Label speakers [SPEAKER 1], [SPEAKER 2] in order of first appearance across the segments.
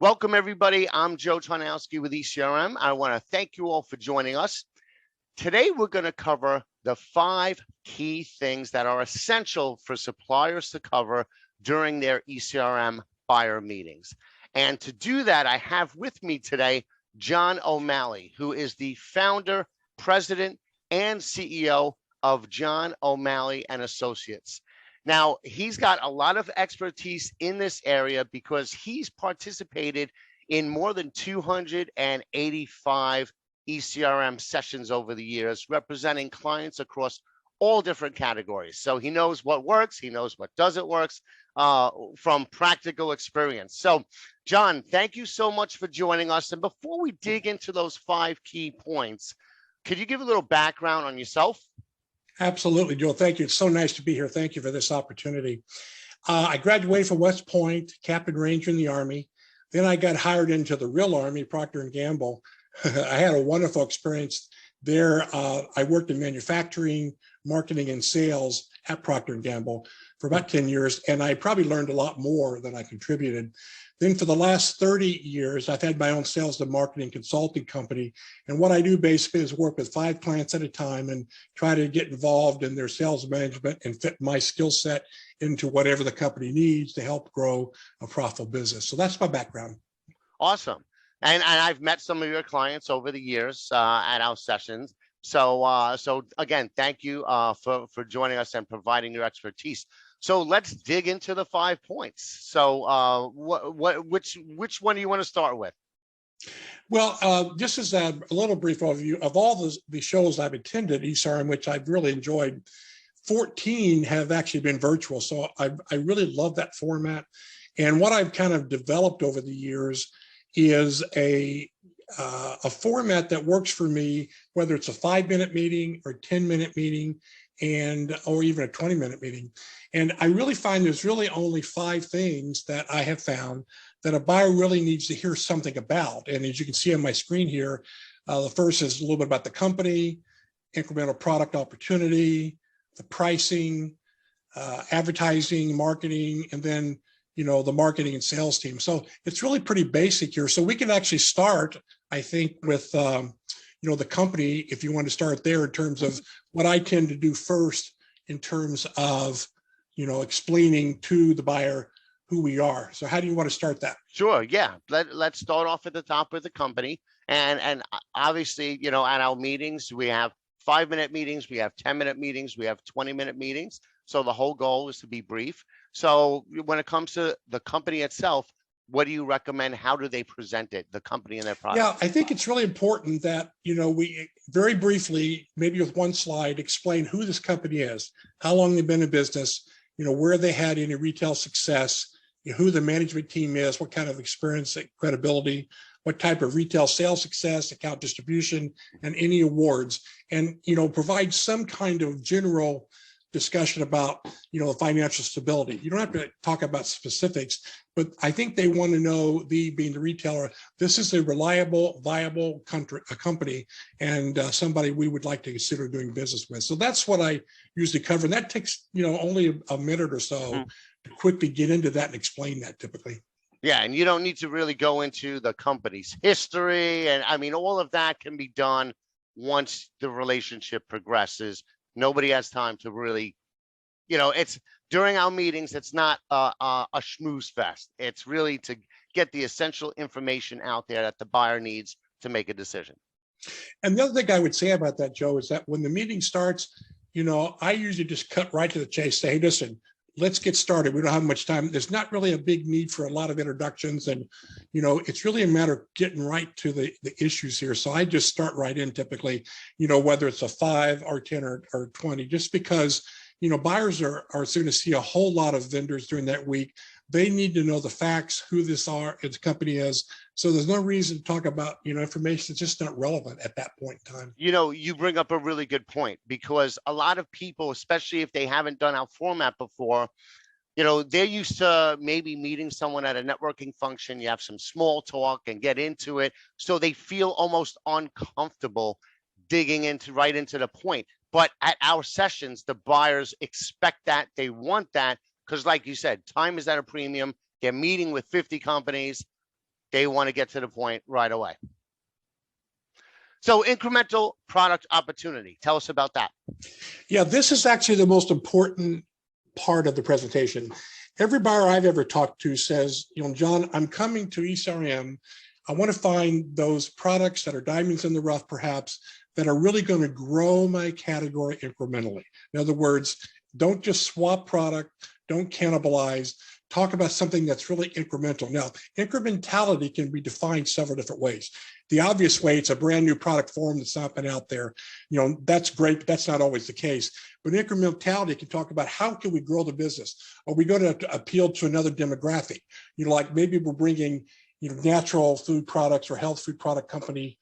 [SPEAKER 1] Welcome, everybody. I'm Joe Tarnowski with ECRM. I want to thank you all for joining us. Today, we're going to cover the 5 key things that are essential for suppliers to cover during their ECRM buyer meetings. And to do that, I have with me today John O'Malley, who is the founder, president, and CEO of John O'Malley and Associates. Now, he's got a lot of expertise in this area because he's participated in more than 285 ECRM sessions over the years, representing clients across all different categories. So he knows what works, he knows what doesn't work from practical experience. So, John, thank you so much for joining us. And before we dig into those 5 key points, could you give a little background on yourself?
[SPEAKER 2] Absolutely, Joel. Thank you. It's so nice to be here. Thank you for this opportunity. I graduated from West Point, Captain Ranger in the Army. Then I got hired into the real Army, Procter & Gamble. I had a wonderful experience there. I worked in manufacturing, marketing, and sales at Procter & Gamble for about 10 years, and I probably learned a lot more than I contributed. Then for the last 30 years, I've had my own sales and marketing consulting company. And what I do basically is work with 5 clients at a time and try to get involved in their sales management and fit my skill set into whatever the company needs to help grow a profitable business. So that's my background.
[SPEAKER 1] Awesome. And I've met some of your clients over the years at our sessions. So again, thank you for joining us and providing your expertise. So let's dig into the 5 points. So which one do you want to start with?
[SPEAKER 2] Well, just as a little brief overview of all the shows I've attended, ECRM, which I've really enjoyed, 14 have actually been virtual. So I really love that format. And what I've kind of developed over the years is a format that works for me, whether it's a 5-minute meeting or 10-minute meeting, or even a 20-minute meeting. And I really find there's really only 5 things that I have found that a buyer really needs to hear something about. And as you can see on my screen here, the first is a little bit about the company, incremental product opportunity, the pricing, advertising, marketing, and then the marketing and sales team. So it's really pretty basic here. So we can actually start, I think, with the company, if you want to start there in terms of what I tend to do first in terms of, explaining to the buyer who we are. So how do you want to start that?
[SPEAKER 1] Sure. Yeah. Let's start off at the top with the company. And obviously, at our meetings, we have 5-minute meetings, we have 10-minute meetings, we have 20-minute meetings. So the whole goal is to be brief. So when it comes to the company itself, what do you recommend? How do they present it, the company and their product?
[SPEAKER 2] Yeah, I think it's really important that, we very briefly, maybe with one slide, explain who this company is, how long they've been in business, where they had any retail success, who the management team is, what kind of experience and credibility, what type of retail sales success, account distribution, and any awards, and, provide some kind of general discussion about, the financial stability. You don't have to talk about specifics, but I think they want to know, being the retailer, this is a reliable, viable company and somebody we would like to consider doing business with. So that's what I usually cover. And that takes, only a minute or so to quickly get into that and explain that typically.
[SPEAKER 1] Yeah, and you don't need to really go into the company's history. And I mean, all of that can be done once the relationship progresses. Nobody has time to really, it's during our meetings, it's not a schmooze fest. It's really to get the essential information out there that the buyer needs to make a decision.
[SPEAKER 2] And the other thing I would say about that, Joe, is that when the meeting starts, I usually just cut right to the chase, say, hey, listen, let's get started. We don't have much time. There's not really a big need for a lot of introductions. And, it's really a matter of getting right to the issues here. So I just start right in typically, whether it's a 5 or 10 or 20, just because, buyers are going to see a whole lot of vendors during that week. They need to know the facts, who this company is. So there's no reason to talk about, information that's just not relevant at that point in time.
[SPEAKER 1] You bring up a really good point, because a lot of people, especially if they haven't done our format before, they're used to maybe meeting someone at a networking function. You have some small talk and get into it. So they feel almost uncomfortable digging right into the point. But at our sessions, the buyers expect that, they want that, because like you said, time is at a premium. They're meeting with 50 companies. They want to get to the point right away. So incremental product opportunity. Tell us about that.
[SPEAKER 2] Yeah, this is actually the most important part of the presentation. Every buyer I've ever talked to says, John, I'm coming to ECRM. I want to find those products that are diamonds in the rough, perhaps, that are really going to grow my category incrementally. In other words, don't just swap product, don't cannibalize, talk about something that's really incremental. Now, incrementality can be defined several different ways. The obvious way, it's a brand new product form that's not been out there. That's great, but that's not always the case. But incrementality can talk about how can we grow the business? Are we going to appeal to another demographic? Like maybe we're bringing natural food products or health food product company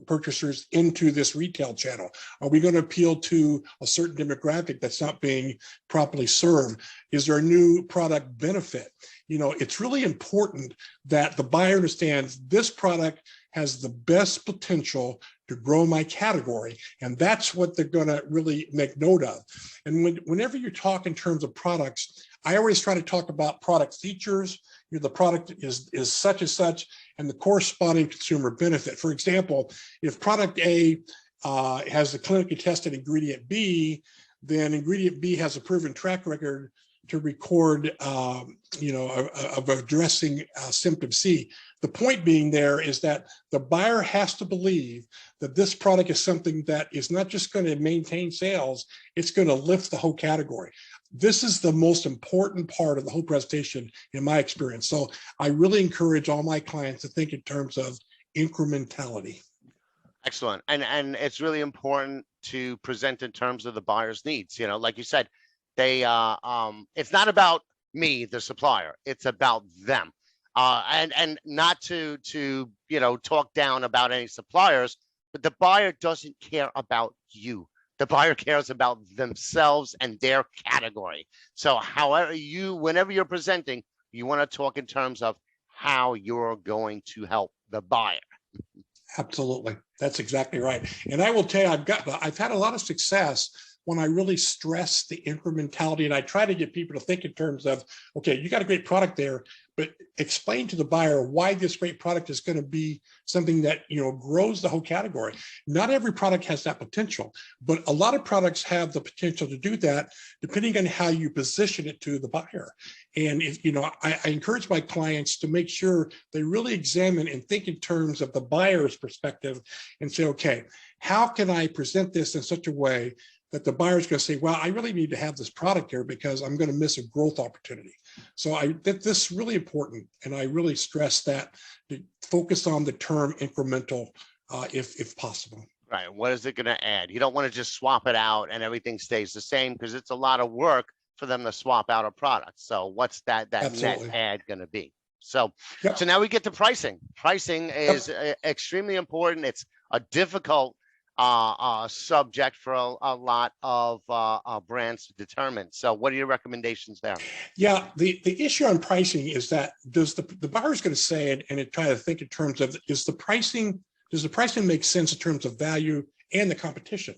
[SPEAKER 2] purchasers into this retail channel? Are we going to appeal to a certain demographic that's not being properly served? Is there a new product benefit? It's really important that the buyer understands this product has the best potential to grow my category. And that's what they're going to really make note of. And whenever you talk in terms of products, I always try to talk about product features. The product is such and such, and the corresponding consumer benefit. For example, if product A has the clinically tested ingredient B, then ingredient B has a proven track record to record, of addressing symptom C. The point being there is that the buyer has to believe that this product is something that is not just going to maintain sales, it's going to lift the whole category. This is the most important part of the whole presentation in my experience. So I really encourage all my clients to think in terms of incrementality.
[SPEAKER 1] Excellent. And it's really important to present in terms of the buyer's needs. Like you said, they it's not about me, the supplier, it's about them. And not to talk down about any suppliers, but the buyer doesn't care about you. The buyer cares about themselves and their category. So whenever you're presenting, you want to talk in terms of how you're going to help the buyer.
[SPEAKER 2] Absolutely. That's exactly right. And I will tell you, I've had a lot of success when I really stress the incrementality, and I try to get people to think in terms of, okay, you got a great product there, but explain to the buyer why this great product is going to be something that grows the whole category. Not every product has that potential, but a lot of products have the potential to do that, depending on how you position it to the buyer. And if I encourage my clients to make sure they really examine and think in terms of the buyer's perspective and say, okay, how can I present this in such a way that the buyer's going to say, well, I really need to have this product here because I'm going to miss a growth opportunity. So this is really important. And I really stress that to focus on the term incremental if possible.
[SPEAKER 1] Right. What is it going to add? You don't want to just swap it out and everything stays the same, because it's a lot of work for them to swap out a product. So what's that net add going to be? So, So now we get to pricing. Pricing is extremely important. It's a difficult subject for a lot of brands to determine. So what are your recommendations there?
[SPEAKER 2] Yeah, the issue on pricing is that the buyer's going to say it and try to think in terms of, does the pricing make sense in terms of value and the competition?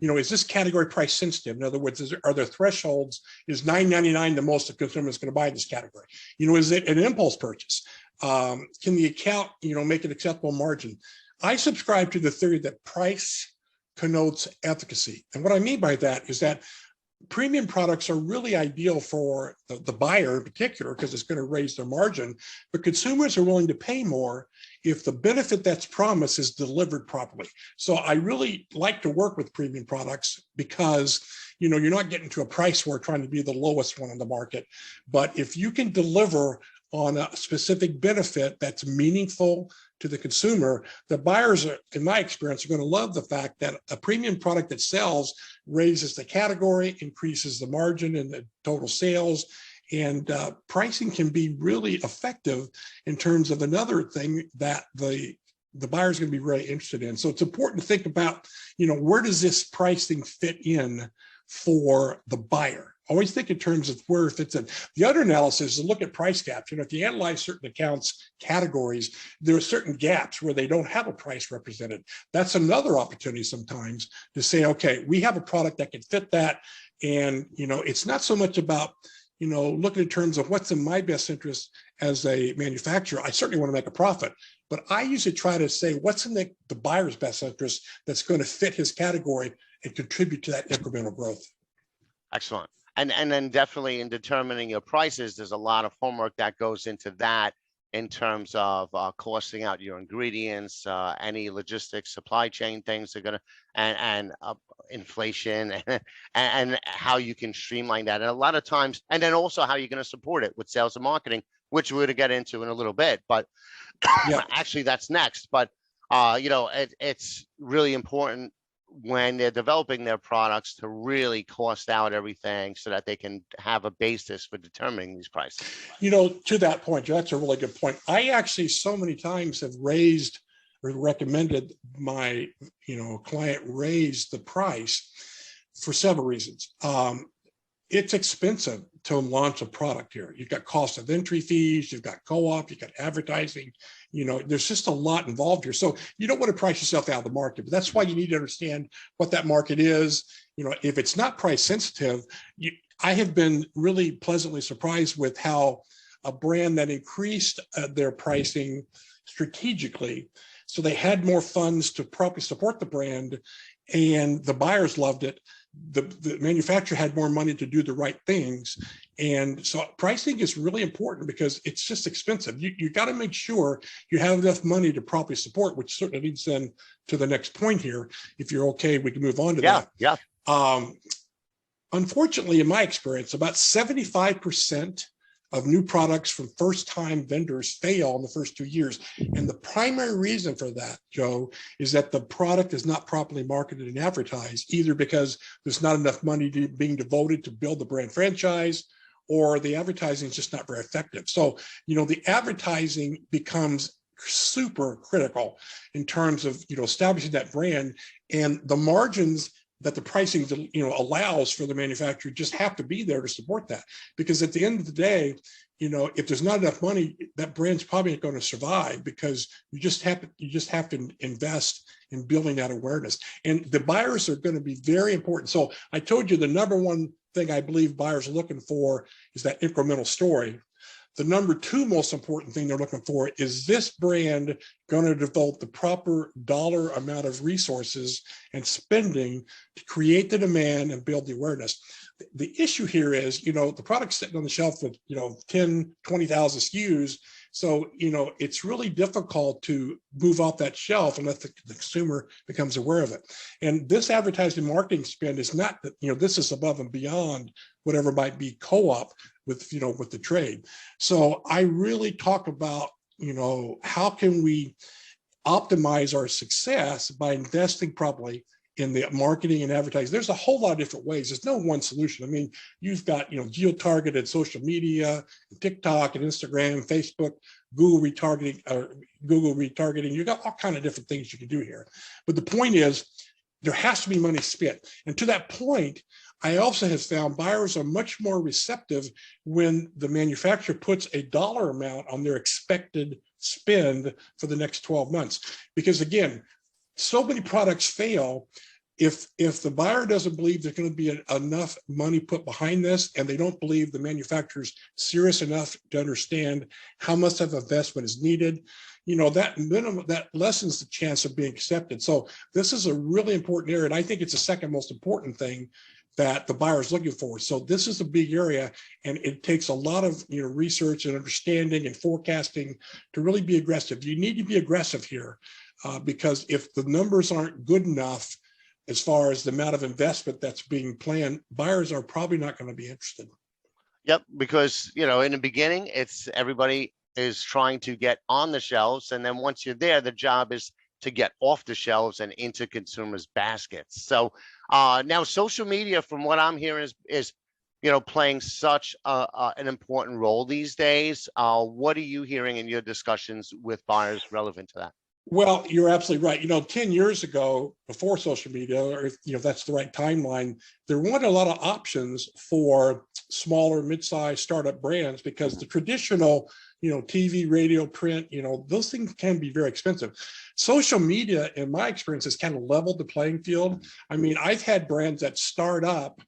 [SPEAKER 2] Is this category price sensitive? In other words, are there thresholds? Is $9.99 the most the consumer is going to buy in this category? Is it an impulse purchase? Can the account, make an acceptable margin? I subscribe to the theory that price connotes efficacy. And what I mean by that is that premium products are really ideal for the buyer in particular, because it's going to raise their margin, but consumers are willing to pay more if the benefit that's promised is delivered properly. So I really like to work with premium products because you're not getting to a price war trying to be the lowest one on the market. But if you can deliver on a specific benefit that's meaningful to the consumer, the buyers, in my experience, are going to love the fact that a premium product that sells raises the category, increases the margin and the total sales, and pricing can be really effective in terms of another thing that the buyer is going to be really interested in. So it's important to think about, where does this pricing fit in for the buyer? Always think in terms of where it fits in. The other analysis is to look at price gaps. If you analyze certain accounts categories, there are certain gaps where they don't have a price represented. That's another opportunity sometimes to say, okay, we have a product that can fit that. And, it's not so much about, looking in terms of what's in my best interest as a manufacturer. I certainly want to make a profit, but I usually try to say what's in the buyer's best interest that's going to fit his category and contribute to that incremental growth.
[SPEAKER 1] Excellent. And then definitely in determining your prices, there's a lot of homework that goes into that in terms of costing out your ingredients, any logistics, supply chain things are going to, and inflation and how you can streamline that. And a lot of times, and then also how you're going to support it with sales and marketing, which we're going to get into in a little bit, but yeah. Actually that's next. But, it's really important when they're developing their products to really cost out everything so that they can have a basis for determining these prices.
[SPEAKER 2] To that point, Joe, that's a really good point. I actually so many times have raised or recommended my, client raise the price for several reasons. It's expensive to launch a product here. You've got cost of entry fees, you've got co-op, you've got advertising, there's just a lot involved here. So you don't want to price yourself out of the market, but that's why you need to understand what that market is. If it's not price sensitive, I have been really pleasantly surprised with how a brand that increased their pricing strategically, so they had more funds to properly support the brand and the buyers loved it. The manufacturer had more money to do the right things. And so pricing is really important because it's just expensive. You got to make sure you have enough money to properly support, which certainly leads then to the next point here. If you're okay, we can move on to that.
[SPEAKER 1] Yeah.
[SPEAKER 2] Unfortunately, in my experience, about 75% of new products from first-time vendors fail in the first 2 years. And the primary reason for that, Joe, is that the product is not properly marketed and advertised, either because there's not enough money being devoted to build the brand franchise, or the advertising is just not very effective. So, the advertising becomes super critical in terms of, establishing that brand, and the margins that the pricing, allows for the manufacturer just have to be there to support that. Because at the end of the day, if there's not enough money, that brand's probably not going to survive, because you just have to invest in building that awareness. And the buyers are going to be very important. So I told you the number one thing I believe buyers are looking for is that incremental story. The number two most important thing they're looking for is this brand going to devote the proper dollar amount of resources and spending to create the demand and build the awareness. The issue here is, the product's sitting on the shelf with, 10, 20,000 SKUs. So, it's really difficult to move off that shelf unless the consumer becomes aware of it. And this advertising marketing spend is not, this is above and beyond whatever might be co-op with the trade. So I really talk about, how can we optimize our success by investing properly in the marketing and advertising. There's a whole lot of different ways. There's no one solution. I mean, you've got, geo-targeted social media, TikTok and Instagram, Facebook, Google retargeting, you've got all kinds of different things you can do here. But the point is, there has to be money spent. And to that point, I also have found buyers are much more receptive when the manufacturer puts a dollar amount on their expected spend for the next 12 months. Because again, so many products fail if the buyer doesn't believe there's going to be enough money put behind this, and they don't believe the manufacturer's serious enough to understand how much of investment is needed. That lessens the chance of being accepted. So this is a really important area, and I think it's the second most important thing that the buyer is looking for. So this is a big area, and it takes a lot of research and understanding and forecasting to really be aggressive. You need to be aggressive here, because if the numbers aren't good enough as far as the amount of investment that's being planned, buyers are probably not going to be interested.
[SPEAKER 1] Yep, because in the beginning, it's everybody is trying to get on the shelves, and then once you're there, the job is to get off the shelves and into consumers' baskets. So now social media, from what I'm hearing, is playing such an important role these days. What are you hearing in your discussions with buyers relevant to that?
[SPEAKER 2] Well, you're absolutely right. 10 years ago, before social media, or if that's the right timeline, there weren't a lot of options for smaller, mid-sized startup brands, because the traditional, TV, radio, print, those things can be very expensive. Social media, in my experience, has kind of leveled the playing field. I mean, I've had brands that start up,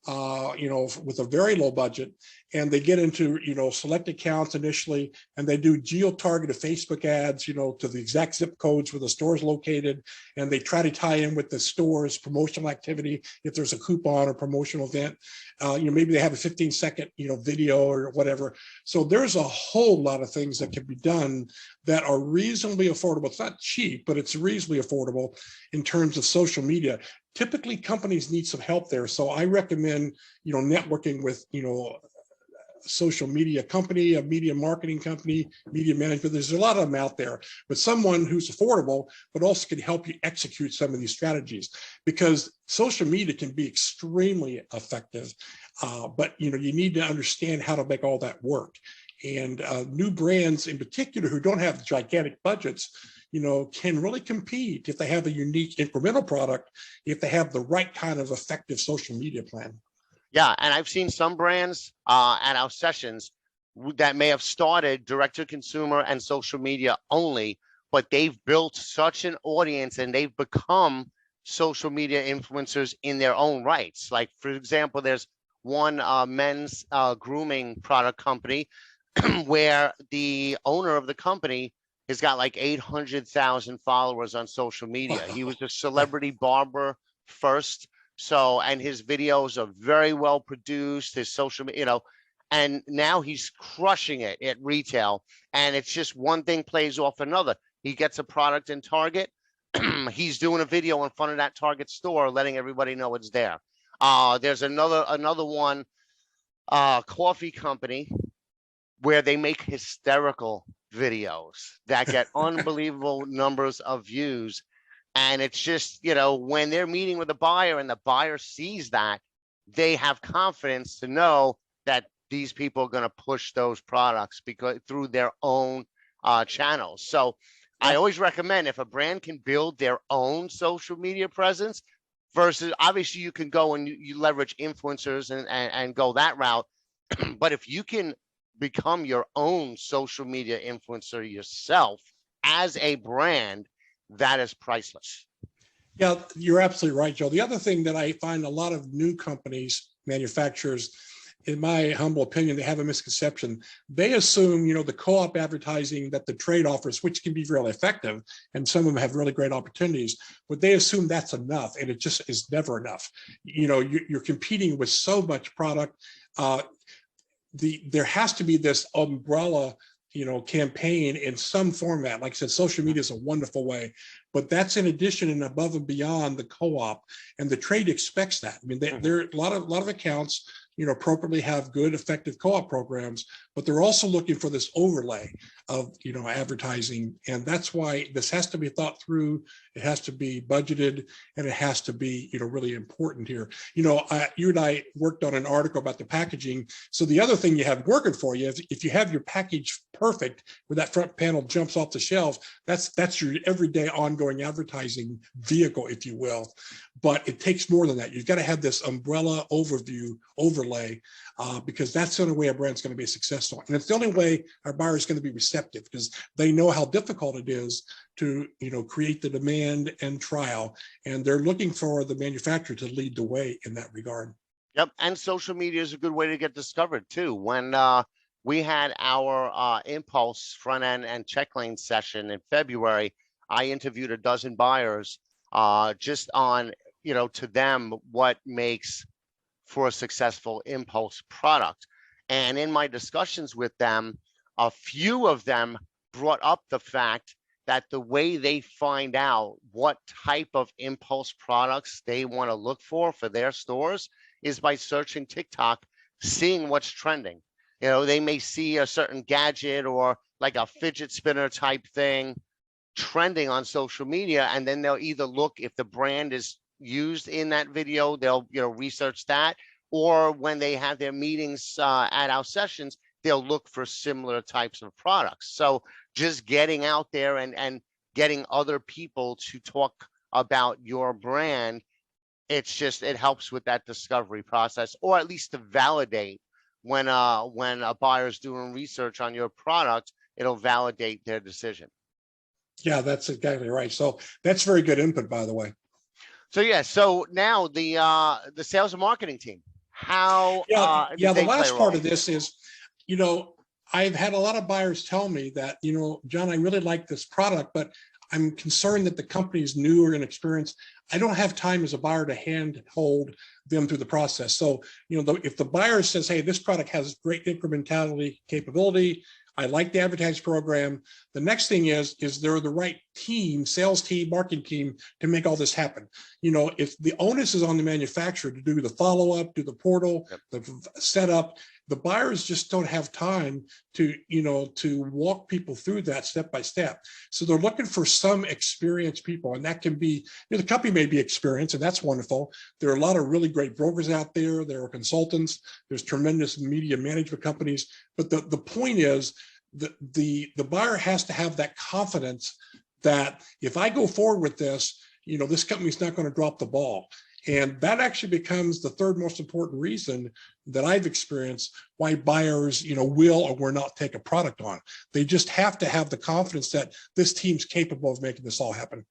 [SPEAKER 2] with a very low budget, and they get into, select accounts initially, and they do geo-targeted Facebook ads, to the exact zip codes where the store is located, and they try to tie in with the store's promotional activity if there's a coupon or promotional event. Maybe they have a 15-second, video or whatever. So there's a whole lot of things that can be done that are reasonably affordable. It's not cheap, but it's reasonably affordable in terms of social media. Typically, companies need some help there. So I recommend, networking with, social media company, a media marketing company, media management. There's a lot of them out there, but someone who's affordable, but also can help you execute some of these strategies, because social media can be extremely effective. But you need to understand how to make all that work. And new brands in particular who don't have gigantic budgets, can really compete if they have a unique incremental product, if they have the right kind of effective social media plan.
[SPEAKER 1] Yeah, and I've seen some brands at our sessions that may have started direct to consumer and social media only, but they've built such an audience and they've become social media influencers in their own rights. Like, for example, there's one men's grooming product company where the owner of the company has got like 800,000 followers on social media. He was a celebrity barber first. So, and his videos are very well produced, his social, and now he's crushing it at retail. And it's just one thing plays off another. He gets a product in Target. He's doing a video in front of that Target store, letting everybody know it's there. There's another one, coffee company, where they make hysterical videos that get unbelievable numbers of views. And it's just, when they're meeting with a buyer and the buyer sees that, they have confidence to know that these people are going to push those products because through their own channels. So I always recommend, if a brand can build their own social media presence, versus obviously you can go and you leverage influencers and go that route. But if you can become your own social media influencer yourself as a brand, that is priceless.
[SPEAKER 2] Yeah, you're absolutely right, Joe. The other thing that I find a lot of new companies, manufacturers, in my humble opinion, they have a misconception. They assume, the co-op advertising that the trade offers, which can be really effective, and some of them have really great opportunities, but they assume that's enough, and it just is never enough. You're competing with so much product. There has to be this umbrella campaign in some format. Like I said, social media is a wonderful way, but that's in addition and above and beyond the co-op, and the trade expects that. I mean, there are a lot of accounts, appropriately have good, effective co-op programs, but they're also looking for this overlay of, advertising. And that's why this has to be thought through. It has to be budgeted, and it has to be, really important here. You and I worked on an article about the packaging. So the other thing you have working for you, if you have your package perfect, where that front panel jumps off the shelf, that's your everyday ongoing advertising vehicle, if you will. But it takes more than that. You've got to have this umbrella overlay, because that's the only way a brand's going to be successful. And it's the only way our buyer is going to be receptive, because they know how difficult it is to, create the demand and trial. And they're looking for the manufacturer to lead the way in that regard.
[SPEAKER 1] Yep. And social media is a good way to get discovered too. When we had our Impulse front end and check lane session in February, I interviewed a dozen buyers just on, to them, what makes for a successful Impulse product. And in my discussions with them, a few of them brought up the fact that the way they find out what type of Impulse products they want to look for their stores is by searching TikTok, seeing what's trending. They may see a certain gadget or like a fidget spinner type thing trending on social media, and then they'll either look if the brand is used in that video, they'll research that, or when they have their meetings at our sessions, they'll look for similar types of products. So just getting out there and getting other people to talk about your brand, it helps with that discovery process, or at least to validate when a buyer's doing research on your product, it'll validate their decision.
[SPEAKER 2] Yeah, that's exactly right. So that's very good input, by the way.
[SPEAKER 1] So yeah, so now the sales and marketing team. How
[SPEAKER 2] Yeah,
[SPEAKER 1] did
[SPEAKER 2] the
[SPEAKER 1] they play a
[SPEAKER 2] last part
[SPEAKER 1] role?
[SPEAKER 2] of this is, you know, I've had a lot of buyers tell me that, John, I really like this product, but I'm concerned that the company is new or inexperienced. I don't have time as a buyer to handhold them through the process. So, if the buyer says, hey, this product has great incrementality capability, I like the advertising program. The next thing is there the right team, sales team, marketing team to make all this happen? If the onus is on the manufacturer to do the follow-up, do the portal, the setup, the buyers just don't have time to walk people through that step by step. So they're looking for some experienced people, and that can be, the company may be experienced, and that's wonderful. There are a lot of really great brokers out there. There are consultants. There's tremendous media management companies. But the point is the buyer has to have that confidence that if I go forward with this, this company's not going to drop the ball. And that actually becomes the third most important reason that I've experienced why buyers, will or will not take a product on. They just have to have the confidence that this team's capable of making this all happen.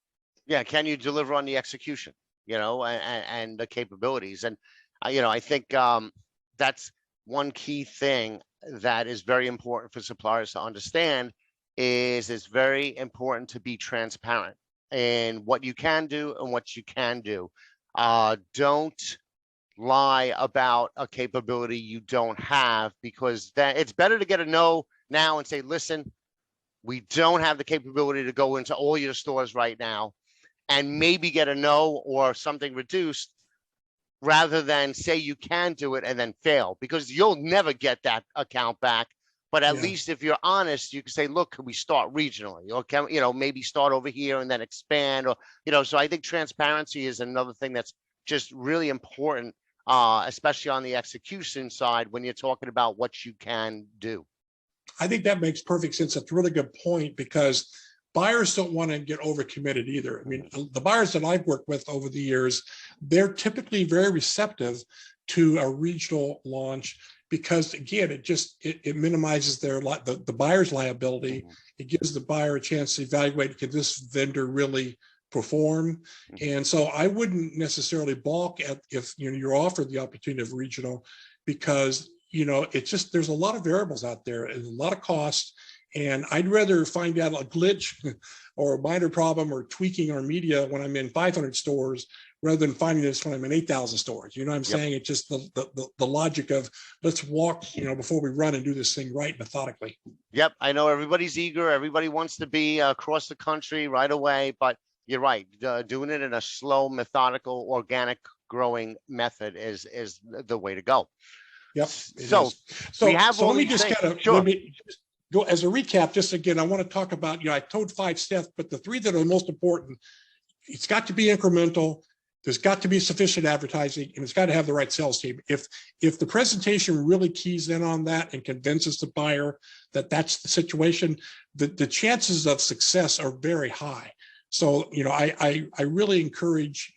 [SPEAKER 1] Yeah, can you deliver on the execution, and the capabilities? And, I think that's one key thing that is very important for suppliers to understand is it's very important to be transparent in what you can do and what you can do. Don't lie about a capability you don't have, because that it's better to get a no now and say, listen, we don't have the capability to go into all your stores right now, and maybe get a no or something reduced, rather than say you can do it and then fail, because you'll never get that account back. But at least if you're honest, you can say, look, can we start regionally, or can, maybe start over here and then expand, or, so I think transparency is another thing that's just really important, especially on the execution side when you're talking about what you can do.
[SPEAKER 2] I think that makes perfect sense. That's a really good point, because buyers don't want to get overcommitted either. I mean, the buyers that I've worked with over the years, they're typically very receptive to a regional launch, because again, it minimizes the buyer's liability. It gives the buyer a chance to evaluate, can this vendor really perform? And so I wouldn't necessarily balk at if you're offered the opportunity of regional, because it's just, there's a lot of variables out there and a lot of costs. And I'd rather find out a glitch or a minor problem or tweaking our media when I'm in 500 stores, rather than finding this when I'm in 8,000 stores. You know what I'm saying? It's just the logic of let's walk, before we run, and do this thing right, methodically.
[SPEAKER 1] Yep. I know everybody's eager. Everybody wants to be across the country right away, but you're right. Doing it in a slow, methodical, organic growing method is the way to go.
[SPEAKER 2] Yep.
[SPEAKER 1] So we have
[SPEAKER 2] so
[SPEAKER 1] all
[SPEAKER 2] let me
[SPEAKER 1] these
[SPEAKER 2] just
[SPEAKER 1] things.
[SPEAKER 2] kind of
[SPEAKER 1] Sure.
[SPEAKER 2] go as a recap. Just again, I want to talk about, I told 5 steps, but the 3 that are the most important, it's got to be incremental. There's got to be sufficient advertising, and it's got to have the right sales team. If the presentation really keys in on that and convinces the buyer that that's the situation, the chances of success are very high. So, I really encourage,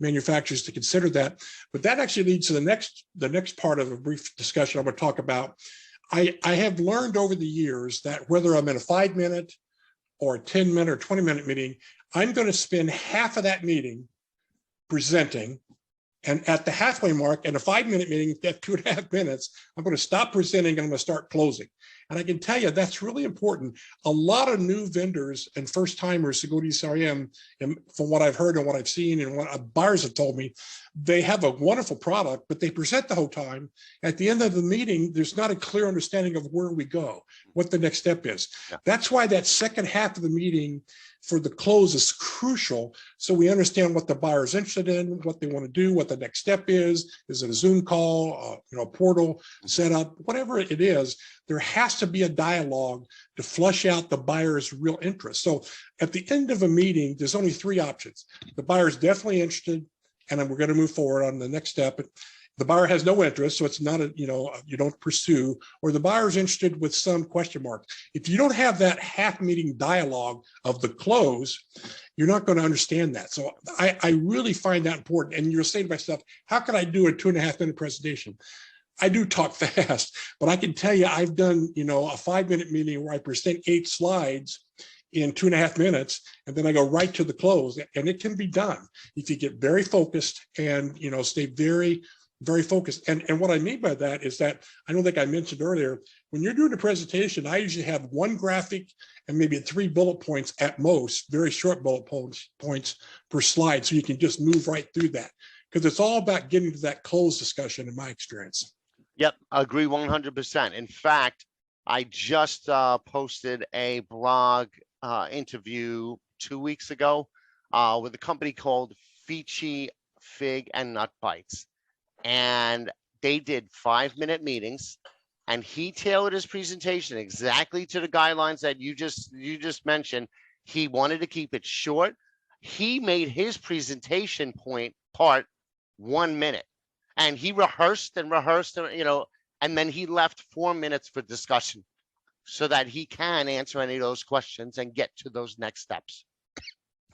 [SPEAKER 2] manufacturers to consider that. But that actually leads to the next part of a brief discussion I'm going to talk about. I have learned over the years that whether I'm in a 5-minute or a 10-minute or 20-minute meeting, I'm going to spend half of that meeting presenting, and at the halfway mark, in a 5-minute meeting, at 2.5 minutes, I'm going to stop presenting and I'm going to start closing. And I can tell you that's really important. A lot of new vendors and first timers to go to ECRM, and from what I've heard and what I've seen and what buyers have told me, they have a wonderful product, but they present the whole time. At the end of the meeting, there's not a clear understanding of where we go, what the next step is. Yeah. That's why that second half of the meeting for the close is crucial, so we understand what the buyer is interested in, what they want to do, what the next step is. Is it a Zoom call, a portal setup, whatever it is? There has to be a dialogue to flush out the buyer's real interest. So at the end of a meeting, there's only 3 options. The buyer is definitely interested, and then we're going to move forward on the next step. The buyer has no interest, so it's not you don't pursue, or the buyer is interested with some question mark. If you don't have that half meeting dialogue of the close, you're not going to understand that. So I really find that important. And you're saying to myself, how can I do a 2.5-minute presentation? I do talk fast, but I can tell you I've done, a 5-minute meeting where I present 8 slides in 2.5 minutes, and then I go right to the close. And it can be done if you get very focused and, stay very very focused. And what I mean by that is that, I don't think I mentioned earlier, when you're doing a presentation, I usually have one graphic and maybe 3 bullet points at most, very short bullet points per slide. So you can just move right through that, because it's all about getting to that close discussion in my experience.
[SPEAKER 1] Yep, agree 100%. In fact, I just posted a blog interview 2 weeks ago with a company called Fichi Fig and Nut Bites. And they did 5-minute meetings, and he tailored his presentation exactly to the guidelines that you just mentioned. He wanted to keep it short. He made his presentation part 1 minute, and he rehearsed and rehearsed, and then he left 4 minutes for discussion so that he can answer any of those questions and get to those next steps.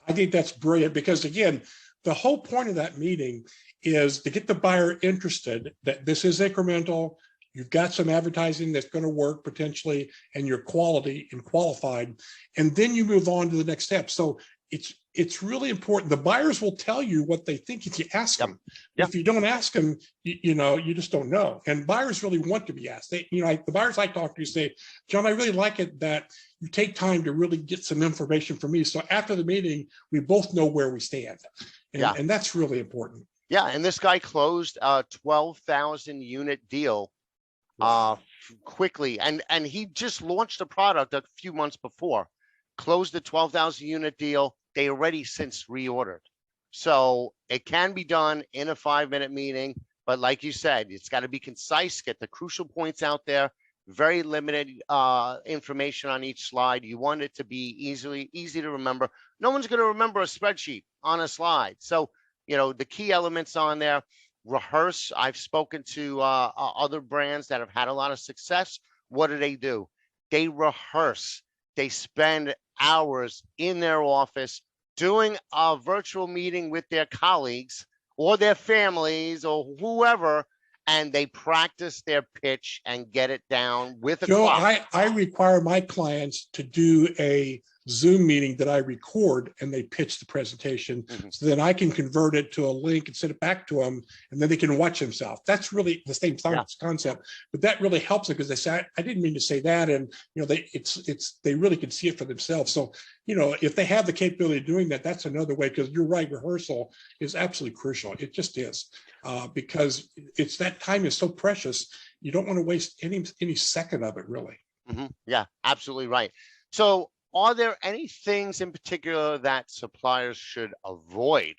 [SPEAKER 2] I think that's brilliant, because again, the whole point of that meeting is to get the buyer interested that this is incremental. You've got some advertising that's going to work potentially, and you're quality and qualified, and then you move on to the next step. So it's really important. The buyers will tell you what they think if you ask them. If you don't ask them, you just don't know. And buyers really want to be asked. The buyers I talk to say, John, I really like it that you take time to really get some information from me. So after the meeting, we both know where we stand. And that's really important.
[SPEAKER 1] Yeah, and this guy closed a 12,000 unit deal quickly, and he just launched a product a few months before, closed the 12,000 unit deal. They already since reordered. So it can be done in a 5-minute meeting, but like you said, it's got to be concise, get the crucial points out there, very limited information on each slide. You want it to be easy to remember. No one's going to remember a spreadsheet on a slide. So, the key elements on there. Rehearse. I've spoken to other brands that have had a lot of success. What do? They rehearse. They spend hours in their office doing a virtual meeting with their colleagues or their families or whoever, and they practice their pitch and get it down with a clock.
[SPEAKER 2] I require my clients to do a Zoom meeting that I record, and they pitch the presentation. So then I can convert it to a link and send it back to them, and then they can watch themselves. That's really the same concept, but that really helps them, because they say, I didn't mean to say that. And, they really can see it for themselves. So, if they have the capability of doing that, that's another way, because you're right. Rehearsal is absolutely crucial. It just is, because that time is so precious. You don't want to waste any second of it, really.
[SPEAKER 1] Yeah, absolutely right. So, are there any things in particular that suppliers should avoid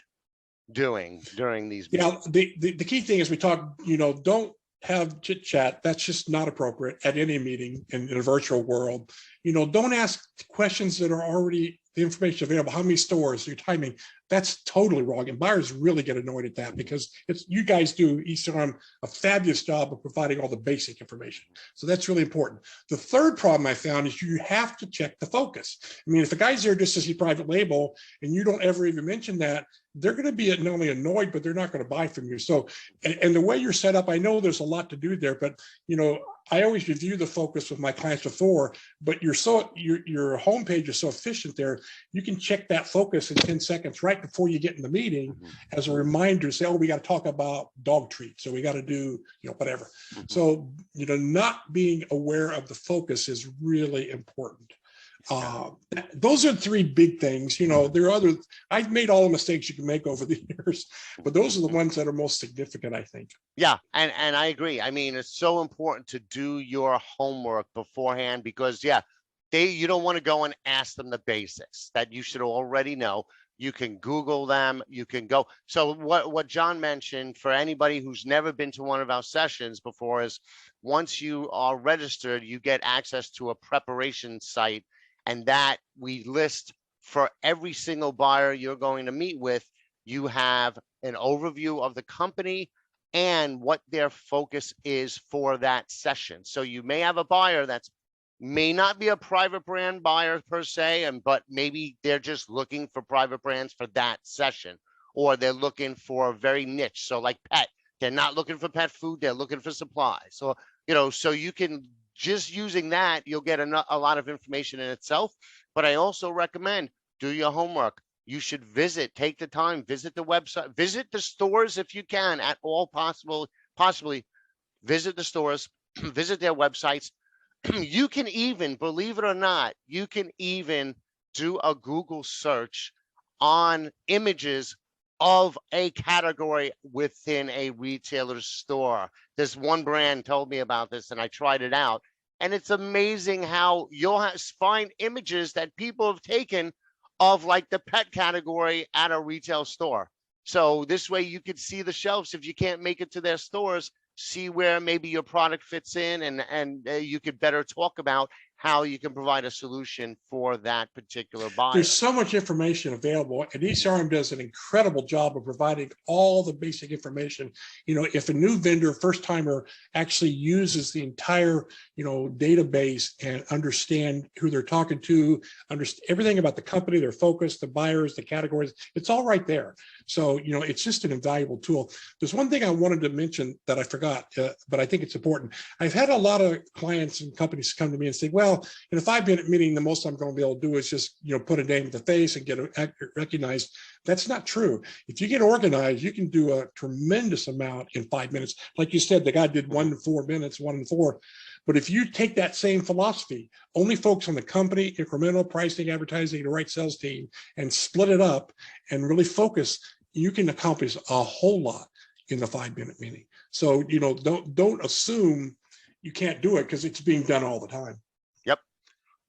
[SPEAKER 1] doing during these meetings?
[SPEAKER 2] The key thing is we talk, don't have chit chat. That's just not appropriate at any meeting in a virtual world. Don't ask questions that are already the information available. How many stores, your timing? That's totally wrong. And buyers really get annoyed at that, because you guys do, ECRM, a fabulous job of providing all the basic information. So that's really important. The third problem I found is you have to check the focus. I mean, if the guy's there just as a private label and you don't ever even mention that, they're going to be not only annoyed, but they're not going to buy from you. So, and the way you're set up, I know there's a lot to do there, but I always review the focus with my clients before, but your homepage is so efficient there, you can check that focus in 10 seconds right before you get in the meeting as a reminder to say, oh, we got to talk about dog treats, so we got to do, whatever. So, not being aware of the focus is really important. Those are 3 big things. There are others. I've made all the mistakes you can make over the years, but those are the ones that are most significant, I think.
[SPEAKER 1] Yeah, and I agree. I mean, it's so important to do your homework beforehand, because you don't want to go and ask them the basics that you should already know. You can Google them. You can go. So what John mentioned, for anybody who's never been to one of our sessions before, is once you are registered, you get access to a preparation site, and that we list for every single buyer you're going to meet with. You have an overview of the company and what their focus is for that session. So you may have a buyer that's may not be a private brand buyer per se, but maybe they're just looking for private brands for that session, or they're looking for a very niche. So like pet, they're not looking for pet food, they're looking for supplies. So, so you can, just using that, you'll get a lot of information in itself. But I also recommend do your homework. You should take the time, visit the website, visit the stores if you can at all possible possibly visit the stores, visit their websites. You can even, believe it or not, you can even do a Google search on images of a category within a retailer's store. This one brand told me about this and I tried it out. And it's amazing how you'll find images that people have taken of like the pet category at a retail store. So this way you could see the shelves if you can't make it to their stores, see where maybe your product fits in, and you could better talk about how you can provide a solution for that particular buyer.
[SPEAKER 2] There's so much information available, and ECRM does an incredible job of providing all the basic information. You know, if a new vendor, first timer, actually uses the entire, you know, database and understand who they're talking to, understand everything about the company, their focus, the buyers, the categories, it's all right there. So, you know, it's just an invaluable tool. There's one thing I wanted to mention that I forgot, but I think it's important. I've had a lot of clients and companies come to me and say, well, in a 5-minute meeting, the most I'm going to be able to do is just, you know, put a name to the face and get recognized. That's not true. If you get organized, you can do a tremendous amount in 5 minutes. Like you said, the guy did 1 to 4 minutes, 1 and 4. But if you take that same philosophy, only focus on the company, incremental pricing, advertising, the right sales team, and split it up and really focus, you can accomplish a whole lot in the 5-minute meeting. So, you know, don't assume you can't do it because it's being done all the time.
[SPEAKER 1] Yep.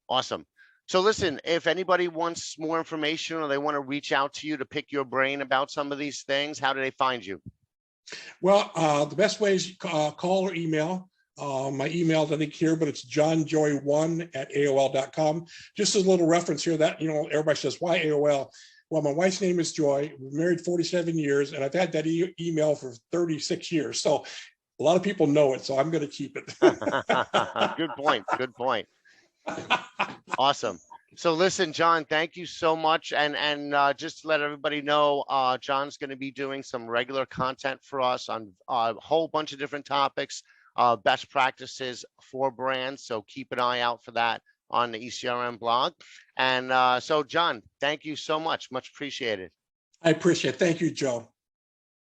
[SPEAKER 1] Awesome. So listen, if anybody wants more information or they want to reach out to you to pick your brain about some of these things, how do they find you?
[SPEAKER 2] Well, the best way is call or email. My email's I think here, but it's johnjoy1@aol.com. Just a little reference here that, you know, everybody says, why AOL? Well, my wife's name is Joy. We're married 47 years, and I've had that email for 36 years. So a lot of people know it, so I'm going to keep it.
[SPEAKER 1] Good point. Good point. Awesome. So listen, John, thank you so much. And just to let everybody know, John's going to be doing some regular content for us on a whole bunch of different topics, best practices for brands. So keep an eye out for that on the ECRM blog. And so, John, thank you so much. Much appreciated.
[SPEAKER 2] I appreciate it. Thank you, Joe.